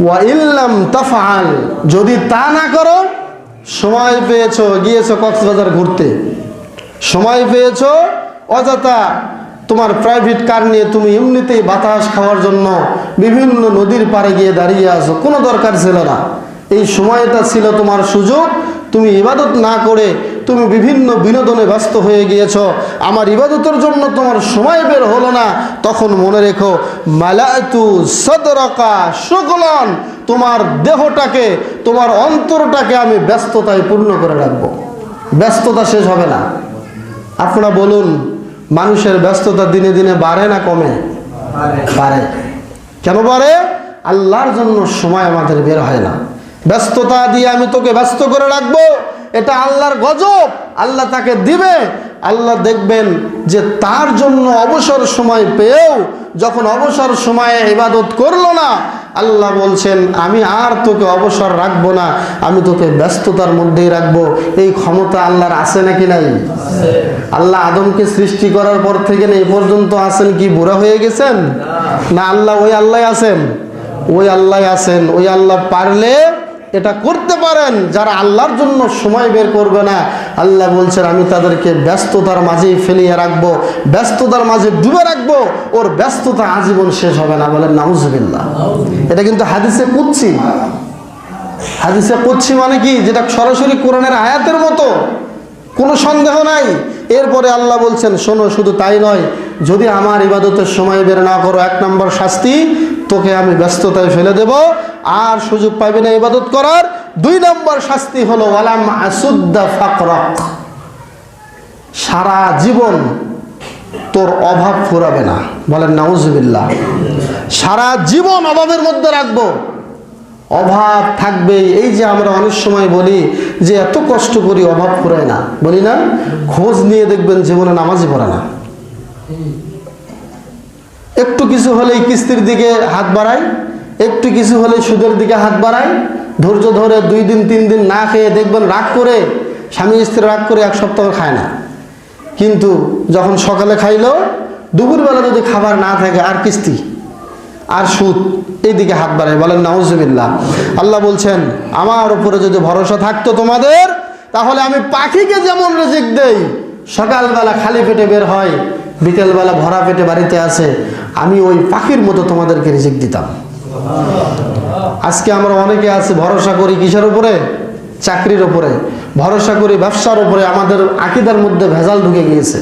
ওয়া ইল্লাম তাফআল, যদি তা না করো, সময় পেয়েছো গিয়েছো কক্সবাজার ঘুরতে, সময় পেয়েছো অযথা তোমার প্রাইভেট কার নিয়ে তুমি এমনিতেই বাতাস খাওয়ার জন্য বিভিন্ন নদীর পাড়ে গিয়ে দাঁড়িয়ে আছো, কোনো দরকার ছিল না। এই সময়টা ছিল তোমার সুযোগ, তুমি ইবাদত না করে তুমি বিভিন্ন বিনোদনে ব্যস্ত হয়ে গিয়েছো, আমার ইবাদতের জন্য তোমার সময় বের হলো না। তখন মনে রেখো, মালাতু সদরাকা শুগলান, তোমার দেহটাকে, তোমার অন্তরটাকে আমি ব্যস্ততায় পূর্ণ করে রাখবো। ব্যস্ততা শেষ হবে না। আপনারা বলুন, মানুষের ব্যস্ততা দিনে দিনে বাড়ে না কমে? বাড়ে। কেন বাড়ে? আল্লাহর জন্য সময় আমাদের বের হয় না। ব্যস্ততা দিয়ে আমি তোকে ব্যস্ত করে রাখবো, এটা আল্লাহর গজব। আল্লাহ তাকে দিবে, আল্লাহ দেখবেন যে তার জন্য অবসর সময় পেয়েও যখন অবসর সময়ে ইবাদত করলো না, আল্লাহ বলছেন আমি আর তোকে অবসর রাখবো না, আমি তোকে ব্যস্ততার মধ্যেই রাখবো। এই ক্ষমতা আল্লাহর আছে নাকি নাই? আল্লাহ আদমকে সৃষ্টি করার পর থেকে এই পর্যন্ত আছেন কি বুড়া হয়ে গেছেন? না, আল্লাহ ওই আল্লাহ আছেন, ওই আল্লাহ আছেন। ওই আল্লাহ পারলে এটা করতে পারেন। যারা আল্লাহর জন্য সময় বের করবে না, আল্লাহ বলছেন আমি তাদেরকে ব্যস্ততার মাঝেই ফেলিয়ে রাখবো, ব্যস্ততার মাঝে ডুবে রাখবো, ওর ব্যস্ততা আজীবন শেষ হবে না। বলেন নাউজুবিল্লাহ। এটা কিন্তু হাদিসে কুদসি। হাদিসে কুদসি মানে কি? যেটা সরাসরি কোরআনের আয়াতের মতো, কোনো সন্দেহ নাই। এরপরে আল্লাহ বলছেন শোনো, শুধু তাই নয়, যদি আমার ইবাদতের সময় বের না করো, 1 নম্বর শাস্তি, তোকে আমি ব্যস্ততায় ফেলে দেব, আর সুযোগ পাবি না ইবাদত করার। 2 নম্বর শাস্তি হলো ওয়ালাম আসুদ্দা ফাকরাক, সারা জীবন তোর অভাব ফুরাবে না। বলেন নাউজুবিল্লাহ। সারা জীবন অভাবের মধ্যে রাখবো, অভাব থাকবেই। এই যে আমরা অনেক সময় বলি যে এত কষ্ট করি অভাব ফুরায় না, বলি না? খোঁজ নিয়ে দেখবেন জীবনে নামাজই পড়ে না। একটু কিছু হলেই কিস্তির দিকে হাত বাড়ায়, একটু কিছু হলে সুদের দিকে হাত বাড়ায়, ধৈর্য ধরে 2 দিন 3 দিন না খেয়ে দেখবেন রাগ করে, স্বামী স্ত্রী রাগ করে 1 সপ্তাহ খায় না। কিন্তু যখন সকালে খাইলো, দুপুরবেলা যদি খাবার না থাকে আর কিস্তি আর সুদ, এই দিকে হাত বাড়ায়। বলেন নাউজুবিল্লাহ। আল্লাহ বলছেন আমার উপরে যদি ভরসা থাকতো তোমাদের, তাহলে আমি পাখিকে যেমন রিজিক দেই, সকালবেলা খালি পেটে বের হয়, বিকেলবেলা ভরা পেটে বাড়িতে আসে, আমি ওই পাখির মতো তোমাদেরকে রিজিক দিতাম। আজকে আমরা অনেকে আছে ভরসা করি কিসের উপরে? চাকরির উপরে ভরসা করি, ব্যবসার উপরে। আমাদের আকীদার মধ্যে ভেজাল ঢুকে গিয়েছে।